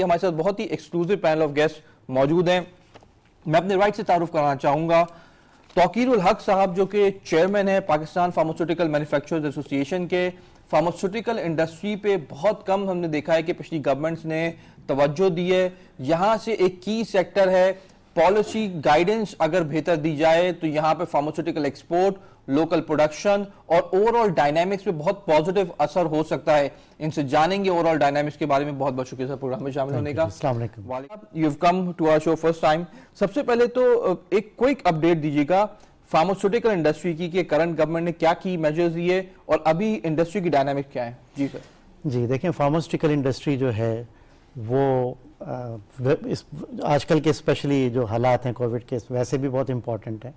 हमारे साथ बहुत ही एक्सक्लूसिव पैनल ऑफ गेस्ट मौजूद हैं। मैं अपने राइट से तारुफ कराना चाहूंगा तौकीरुल हक साहब, जो कि चेयरमैन है पाकिस्तान फार्मास्यूटिकल मैन्युफैक्चरर्स एसोसिएशन के। फार्मास्यूटिकल इंडस्ट्री पे बहुत कम हमने देखा है कि पिछली गवर्नमेंट्स ने तवज्जो दी है। यहाँ से एक की सेक्टर है, पॉलिसी गाइडेंस अगर बेहतर दी जाए तो यहाँ पे फार्मास्यूटिकल एक्सपोर्ट, लोकल प्रोडक्शन और ओवरऑल डायनामिक्स पे बहुत पॉजिटिव असर हो सकता है। इनसे जानेंगे ओवरऑल डायनामिक्स के बारे में। बहुत बहुत शुक्रिया सर प्रोग्राम में शामिल होने का। You have come to our show first time. सबसे पहले तो एक क्विक अपडेट दीजिएगा फार्मास्यूटिकल इंडस्ट्री की कि करंट गवर्नमेंट ने क्या की मेजर्स लिए और अभी इंडस्ट्री की डायनामिक क्या है। जी सर। जी देखें, फार्मास्यूटिकल इंडस्ट्री जो है वो आजकल के स्पेशली जो हालात हैं कोविड के, वैसे भी बहुत इम्पॉर्टेंट है।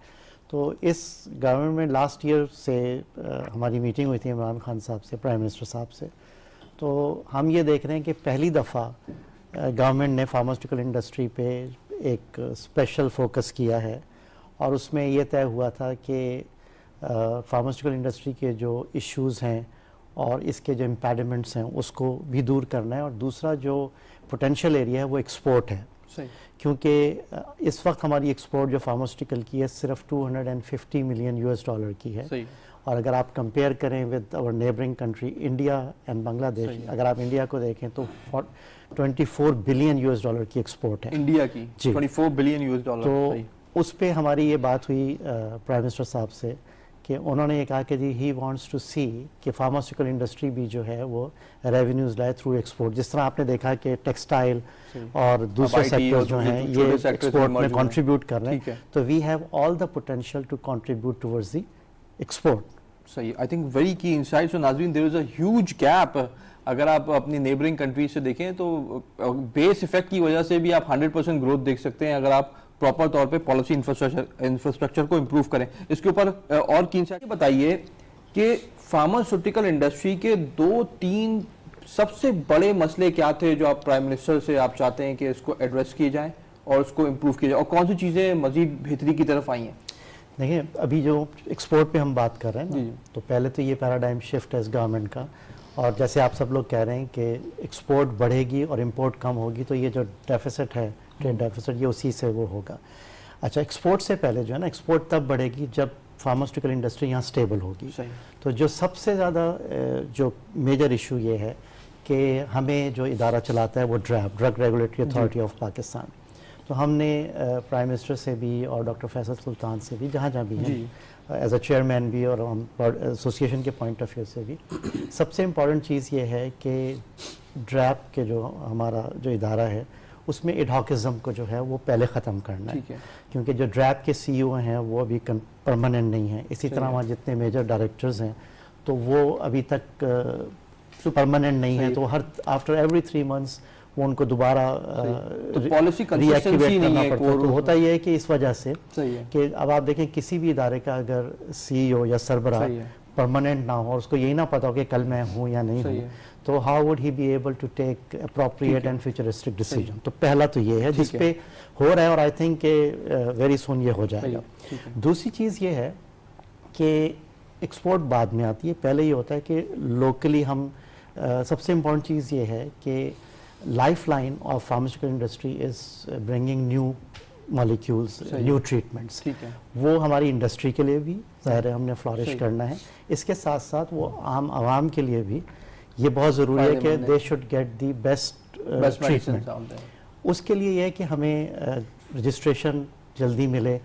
तो इस गवर्नमेंट में लास्ट ईयर से हमारी मीटिंग हुई थी इमरान खान साहब से, प्राइम मिनिस्टर साहब से। तो हम ये देख रहे हैं कि पहली दफ़ा गवर्नमेंट ने फार्मास्यूटिकल इंडस्ट्री पे एक स्पेशल फोकस किया है और उसमें ये तय हुआ था कि फार्मास्यूटिकल इंडस्ट्री के जो इश्यूज़ हैं और इसके जो इम्पेडिमेंट्स हैं उसको भी दूर करना है। और दूसरा जो पोटेंशियल एरिया है वो एक्सपोर्ट है, क्योंकि इस वक्त हमारी एक्सपोर्ट जो फार्मास्यूटिकल की है सिर्फ 250 मिलियन यूएस डॉलर की है। और अगर आप कंपेयर करें with our neighbouring country India and Bangladesh, अगर आप इंडिया को देखें तो 24 बिलियन यूएस डॉलर की एक्सपोर्ट है इंडिया की। 24 बिलियन यूएस डॉलर। तो उस पे हमारी ये बात हुई प्राइम मिनिस्टर साहब से कि उन्होंने ये कहा कि जी ही वांट्स टू सी कि फार्मास्यूटिकल इंडस्ट्री भी जो है वो रेवेन्यूज लाए थ्रू एक्सपोर्ट। जिस तरह आपने देखा कि टेक्सटाइल और दूसरे सेक्टर्स जो हैं ये एक्सपोर्ट में कंट्रीब्यूट कर रहे हैं, तो we have all the potential to contribute towards the export. सही, I think very key insight. So नाज़रीन, there is a huge gap. अगर आप अपनी नेबरिंग कंट्रीज से देखें तो बेस इफेक्ट की वजह से भी आप 100% ग्रोथ देख सकते हैं अगर आप प्रॉपर तौर पे पॉलिसी इंफ्रास्ट्रक्चर को इंप्रूव करें। इसके ऊपर और की इनसाइट बताइए कि फार्मास्यूटिकल इंडस्ट्री के 2-3 सबसे बड़े मसले क्या थे जो आप प्राइम मिनिस्टर से आप चाहते हैं कि इसको एड्रेस किए जाएं और उसको इम्प्रूव किया जाए, और कौन सी चीज़ें मजीद बेहतरी की तरफ आई हैं? देखिए, अभी जो एक्सपोर्ट पे हम बात कर रहे हैं ना, तो पहले तो ये पैराडाइम शिफ्ट है इस गवर्नमेंट का। और जैसे आप सब लोग कह रहे हैं कि एक्सपोर्ट बढ़ेगी और इम्पोर्ट कम होगी, तो ये जो डेफिसिट है, ट्रेड डेफिसिट, ये उसी से वो होगा। अच्छा, एक्सपोर्ट से पहले जो है ना, एक्सपोर्ट तब बढ़ेगी जब फार्मास्यूटिकल इंडस्ट्री यहाँ स्टेबल होगी। तो जो सबसे ज़्यादा जो मेजर इशू ये है कि हमें जो इदारा चलाता है वो drug regulatory authority of Pakistan. तो हमने प्राइम मिनिस्टर से भी और डॉक्टर फैसल सुल्तान से भी, जहाँ जहाँ भी हैं, एज अ चेयरमैन भी और हम एसोसिएशन के पॉइंट ऑफ व्यू से भी, सबसे इम्पॉर्टेंट चीज़ ये है कि ड्रैप के जो हमारा जो इदारा है उसमें एडहॉकिज्म को जो है वो पहले ख़त्म करना है, क्योंकि जो ड्रैप के सीईओ हैं वो अभी परमानेंट नहीं है। इसी तरह वहाँ जितने मेजर डायरेक्टर्स हैं तो वो अभी तक परमानेंट नहीं है, तो हर आफ्टर एवरी 3 मंथ्स वो उनको दोबारा पॉलिसी कंसिस्टेंसी नहीं है। तो होता यह है कि इस वजह से कि अब आप देखें किसी भी इदारे का अगर सीईओ या सरबरा परमानेंट ना हो और उसको यही ना पता हो कि कल मैं हूँ या नहीं हूँ, तो how would he be able to take appropriate and futuristic decision. तो पहला तो ये है जिसपे हो रहा है और आई थिंक के वेरी सुन ये हो जाएगा। दूसरी चीज़ ये है कि एक्सपोर्ट बाद में आती है, पहले ये होता है कि लोकली हम सबसे इम्पॉर्टेंट चीज़ ये है कि lifeline of pharmaceutical industry is bringing new molecules, new treatments. वो हमारी इंडस्ट्री के लिए भी ज़ाहिर है हमने फ्लॉरिश करना है, इसके साथ साथ वो आम आवाम के लिए भी ये बहुत ज़रूरी है कि they should get the best treatment. उसके लिए ये है कि हमें रजिस्ट्रेशन जल्दी मिले,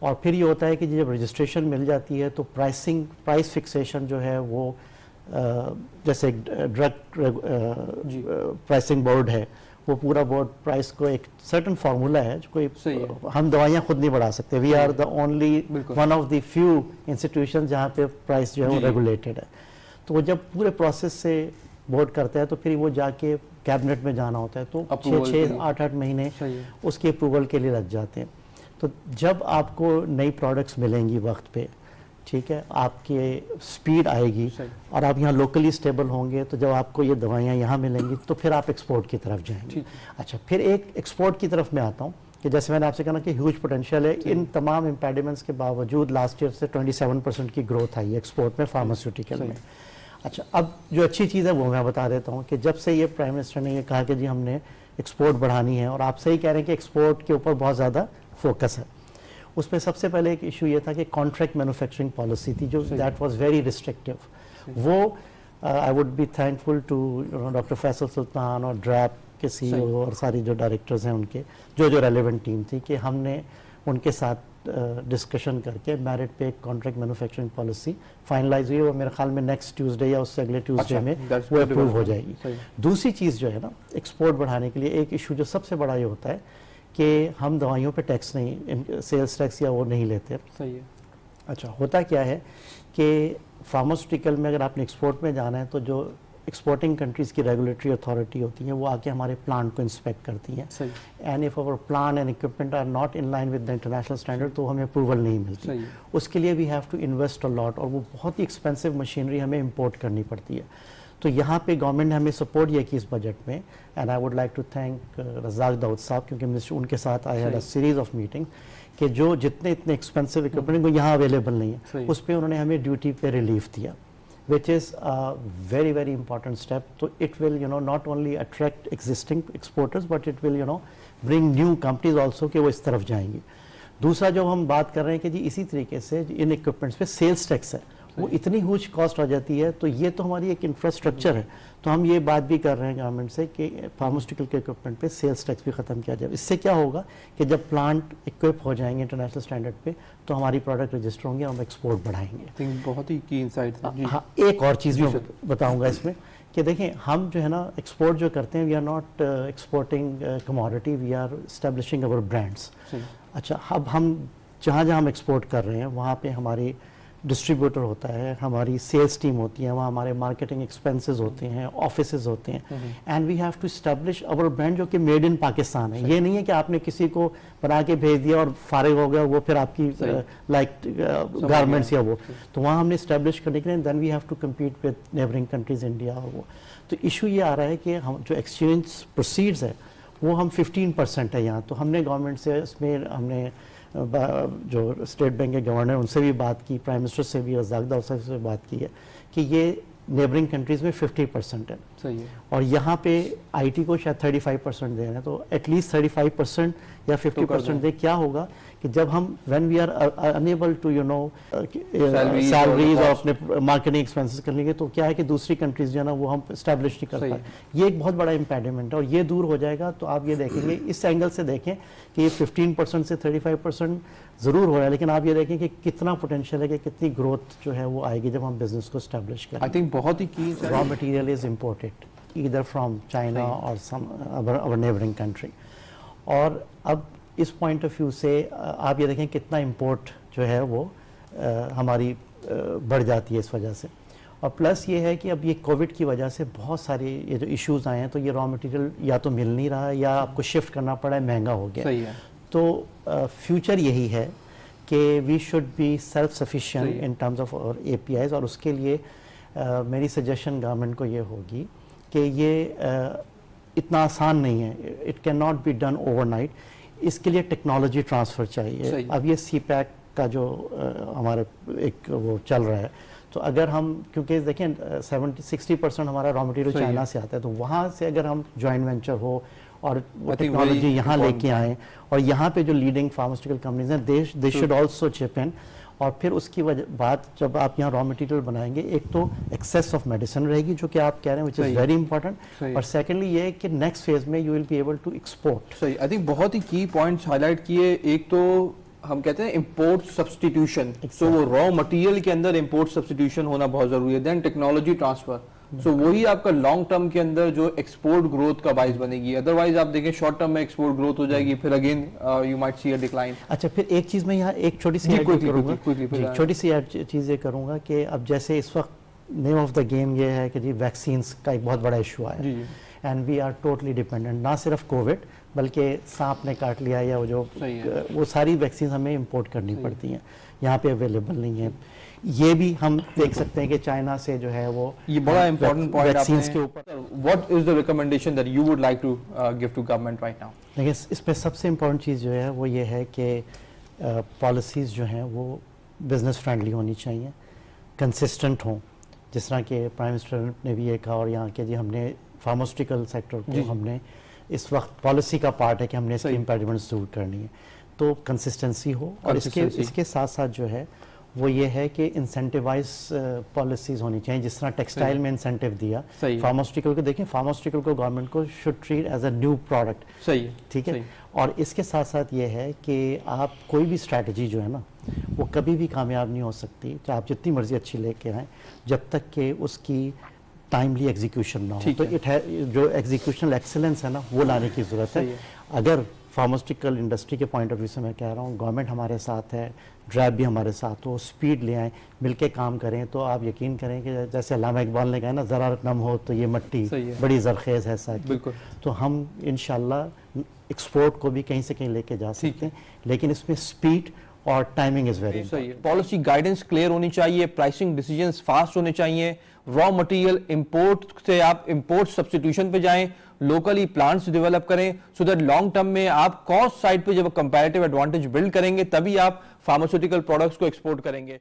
और फिर ये होता है कि जब रजिस्ट्रेशन मिल जाती है तो प्राइस फिक्सेशन जो है वो जैसे ड्रग प्राइसिंग बोर्ड है, वो पूरा बोर्ड प्राइस को एक सर्टन फार्मूला है जो कोई हम दवाइयाँ खुद नहीं बढ़ा सकते। We are the only one of the few institution जहाँ पे प्राइस जो है वो रेगुलेटेड है। तो वो जब पूरे प्रोसेस से बोर्ड करता है तो फिर वो जाके कैबिनेट में जाना होता है, तो 6-8 महीने उसकी अप्रूवल के लिए लग जाते हैं। तो जब आपको नई प्रोडक्ट्स मिलेंगी वक्त पे, ठीक है, आपकी स्पीड आएगी और आप यहाँ लोकली स्टेबल होंगे, तो जब आपको ये दवाइयाँ यहाँ मिलेंगी तो फिर आप एक्सपोर्ट की तरफ जाएंगे। अच्छा, फिर एक एक्सपोर्ट की तरफ मैं आता हूँ कि जैसे मैंने आपसे कहा कि ह्यूज पोटेंशियल है। इन तमाम इम्पेडिमेंट्स के बावजूद लास्ट ईयर से 27% की ग्रोथ आई है एक्सपोर्ट में, फार्मास्यूटिकल में। अच्छा, अब जो अच्छी चीज़ है वो मैं बता देता हूँ कि जब से ये प्राइम मिनिस्टर ने ये कहा कि जी हमने एक्सपोर्ट बढ़ानी है, और आप सही कह रहे हैं कि एक्सपोर्ट के ऊपर बहुत ज़्यादा फोकस है। उसमें सबसे पहले एक इशू ये था कि कॉन्ट्रैक्ट मैन्युफैक्चरिंग पॉलिसी थी जो दैट वाज वेरी रिस्ट्रिक्टिव। वो I would be thankful to doctor Faisal Sultan और ड्रैप के सीईओ और सारी जो डायरेक्टर्स हैं उनके जो रेलेवेंट टीम थी कि हमने उनके साथ डिस्कशन करके मेरिट पे एक कॉन्ट्रैक्ट मैन्युफैक्चरिंग पॉलिसी फाइनलाइज हुई है। वो मेरे ख्याल में नेक्स्ट ट्यूसडे या उससे अगले ट्यूसडे में वो अप्रूव हो जाएगी। दूसरी चीज़ जो है ना एक्सपोर्ट बढ़ाने के लिए एक इशू जो सबसे बड़ा ये होता है कि हम दवाइयों पे टैक्स नहीं, सेल्स टैक्स या वो नहीं लेते। सही है। अच्छा, होता क्या है कि फार्मास्यूटिकल में अगर आपने एक्सपोर्ट में जाना है तो जो एक्सपोर्टिंग कंट्रीज़ की रेगुलेटरी अथॉरिटी होती है वो आके हमारे प्लांट को इंस्पेक्ट करती हैं, and if our plan and equipment are not in line with the international standard तो हमें अप्रूवल नहीं मिलती। उसके लिए we have to invest a lot, और वो बहुत ही एक्सपेंसिव मशीनरी हमें इंपोर्ट करनी पड़ती है। तो यहाँ पे गवर्नमेंट ने हमें सपोर्ट किया कि इस बजट में, and I would like to thank Razak Dawood साहब, क्योंकि मिनिस्टर उनके साथ I had a series of meeting कि जो जितने इतने एक्सपेंसिव इक्विपमेंट वो यहाँ अवेलेबल नहीं है उस पर उन्होंने हमें ड्यूटी पे रिलीफ दिया, which is a very very important step. So it will not only attract existing exporters but it will bring new companies also कि वो इस तरफ जाएंगी। दूसरा जो हम बात कर रहे हैं कि जी इसी तरीके से इन इक्विपमेंट्स पे सेल्स टैक्स है, वो इतनी ह्यूज कॉस्ट आ जाती है, तो ये तो हमारी एक इंफ्रास्ट्रक्चर है। तो हम ये बात भी कर रहे हैं गवर्नमेंट से कि फार्मास्यूटिकल के इक्विपमेंट पे सेल्स टैक्स भी ख़त्म किया जाए। इससे क्या होगा कि जब प्लांट इक्विप हो जाएंगे इंटरनेशनल स्टैंडर्ड पे तो हमारी प्रोडक्ट रजिस्टर होंगे, हम एक्सपोर्ट बढ़ाएंगे। बहुत ही की इंसाइट था। हाँ, एक और चीज़ मैं बताऊँगा इसमें कि देखें हम जो है ना एक्सपोर्ट जो करते हैं we are not exporting commodity, we are establishing our brands. अच्छा, अब हम जहाँ हम एक्सपोर्ट कर रहे हैं वहाँ पे हमारी डिस्ट्रीब्यूटर होता है, हमारी सेल्स टीम होती है, वहाँ हमारे मार्केटिंग एक्सपेंसेस होते हैं, ऑफिसेज होते हैं, and we have to establish our brand जो कि मेड इन पाकिस्तान है। ये नहीं है कि आपने किसी को बना के भेज दिया और फारिग हो गया वो फिर आपकी लाइक गारमेंट्स या वो, तो वहाँ हमने एस्टेब्लिश करने के लिए then we have to compete with neighbouring countries India और वो। तो इशू ये आ रहा है कि हम जो एक्सचेंज प्रोसीड्स है वो हम 15% है यहाँ, तो हमने गवर्नमेंट से इसमें हमने जो स्टेट बैंक के गवर्नर उनसे भी बात की, प्राइम मिनिस्टर से भी, रज़ाक दाऊद साहब से बात की है कि ये नेबरिंग कंट्रीज़ में 50% है। सही है। और यहाँ पे आईटी को शायद 35% दे रहे हैं, तो एटलीस्ट 35% या 50% दे। क्या होगा कि जब हम when we are unable to salaries और अपने मार्केटिंग एक्सपेंसेस कर लेंगे तो क्या है कि दूसरी कंट्रीज जो है ना वो हम स्टैब्लिश नहीं कर पाए। ये एक बहुत बड़ा इम्पेडिमेंट है और ये दूर हो जाएगा। तो आप ये देखेंगे इस एंगल से देखें कि ये 15% से 35% ज़रूर हो रहा है, लेकिन आप ये देखें कि कितना पोटेंशियल है कि कितनी ग्रोथ जो है वो आएगी जब हम बिजनेस को स्टैब्लिश करें। आई थिंक बहुत ही की raw material is imported either from China और सम अवर नेबरिंग कंट्री। और अब इस पॉइंट ऑफ व्यू से आप ये देखें कितना इंपोर्ट जो है वो हमारी बढ़ जाती है इस वजह से। और प्लस ये है कि अब ये कोविड की वजह से बहुत सारे ये जो इश्यूज आए हैं, तो ये रॉ मटेरियल या तो मिल नहीं रहा है या आपको शिफ्ट करना पड़ा है, महंगा हो गया। सही है। तो फ्यूचर यही है कि we should be self sufficient in terms of और APIs, और उसके लिए मेरी सजेशन गवर्नमेंट को ये होगी कि ये इतना आसान नहीं है, it can not be done overnight. इसके लिए टेक्नोलॉजी ट्रांसफ़र चाहिए। अब ये CPEC का जो हमारे एक वो चल रहा है, तो अगर हम क्योंकि देखें 60% हमारा रॉ मटेरियल चाइना से आता है, तो वहाँ से अगर हम जॉइंट वेंचर हो और वो टेक्नोलॉजी यहाँ लेके आएँ, और यहाँ पे जो लीडिंग फार्मास्यूटिकल कंपनीज हैं दे शुड आल्सो चिप इन। और फिर उसकी बात जब आप यहाँ रॉ मटेरियल बनाएंगे, एक तो एक्सेस ऑफ मेडिसिन रहेगी जो कि आप कह रहे हैं विच इज़ वेरी इंपॉर्टेंट, और सेकेंडली ये कि नेक्स्ट फेज में you will be able to export. सही, आई थिंक बहुत ही की पॉइंट्स हाईलाइट किए। एक तो हम कहते हैं इंपोर्ट सब्सटीट्यूशन, सो वो रॉ मटेरियल के अंदर इंपोर्ट सब्सटीट्यूशन होना बहुत जरूरी है। देन टेक्नोलॉजी ट्रांसफर, सो वही आपका लॉन्ग टर्म के अंदर जो एक्सपोर्ट ग्रोथ का बाइस बनेगी। अदरवाइज आप देखें शॉर्ट टर्म में एक्सपोर्ट ग्रोथ हो जाएगी, फिर again you might see a decline. अच्छा, फिर एक चीज मैं यहाँ एक छोटी सी चीज ये करूंगा कि अब जैसे इस वक्त नेम ऑफ द गेम ये है कि जी वैक्सीन्स का एक बहुत बड़ा इशू आया, and we are totally dependent, ना सिर्फ कोविड बल्कि सांप ने काट लिया या वो सारी वैक्सीन हमें इंपोर्ट करनी पड़ती हैं, यहाँ पे अवेलेबल नहीं है। ये भी हम देख सकते हैं कि चाइना से जो है वो ये बड़ा इंपॉर्टेंट पॉइंट वैक्सीन्स के ऊपर। What is the recommendation that you would like to give to government right now? देखिए, इसमें सबसे इम्पोर्टेंट चीज़ जो है वो ये है कि पॉलिसीज़ जो हैं वो बिज़नेस फ्रेंडली होनी चाहिए, कंसिस्टेंट हों। जिस तरह के प्राइम मिनिस्टर ने भी ये कहा और यहाँ के जी हमने फार्मास्यूटिकल सेक्टर को हमने इस वक्त पॉलिसी का पार्ट है कि हमने इसकी सही। इम्पेडिमेंट्स दूर करनी है, तो कंसिस्टेंसी हो। और Consistency। इसके साथ साथ जो है वो ये है कि इंसेंटिवाइज पॉलिसीज होनी चाहिए, जिस तरह टेक्सटाइल में इंसेंटिव दिया, सही है। फार्मास्यूटिकल को देखें, फार्मास्यूटिकल को गवर्नमेंट को should treat as a new product, सही है, ठीक है। सही। और इसके साथ साथ ये है कि आप कोई भी स्ट्रैटेजी जो है ना वो कभी भी कामयाब नहीं हो सकती, चाहे आप जितनी मर्जी अच्छी लेके आएँ, जब तक कि उसकी टाइमली एग्जीक्यूशन ना हो। ठीक तो है। इट है जो एग्जीक्यूशनल एक्सीलेंस है ना वो लाने की ज़रूरत सही है। है। अगर फार्मास्यूटिकल इंडस्ट्री के पॉइंट ऑफ व्यू से मैं कह रहा हूँ, गवर्नमेंट हमारे साथ है, ड्राइव भी हमारे साथ हो, स्पीड ले आएँ, मिलके काम करें, तो आप यकीन करें कि जैसे अल्लामा इकबाल ने कहा ना, ज़रा नम हो तो ये मट्टी सही है। बड़ी जरखेज़ है साकी। बिल्कुल। तो हम इंशाल्लाह एक्सपोर्ट को भी कहीं से कहीं लेके जा सकते हैं, लेकिन इसमें स्पीड और टाइमिंग इज़ वेरी सही है। पॉलिसी गाइडेंस क्लियर होनी चाहिए, प्राइसिंग डिसीजंस फास्ट होने चाहिए, रॉ मटेरियल इंपोर्ट से आप इंपोर्ट सब्स्टिट्यूशन पे जाएं, लोकली प्लांट्स डेवलप करें, सो दैट लॉन्ग टर्म में आप कॉस्ट साइड पे जब कंपैरेटिव एडवांटेज बिल्ड करेंगे तभी आप फार्मास्यूटिकल प्रोडक्ट्स को एक्सपोर्ट करेंगे।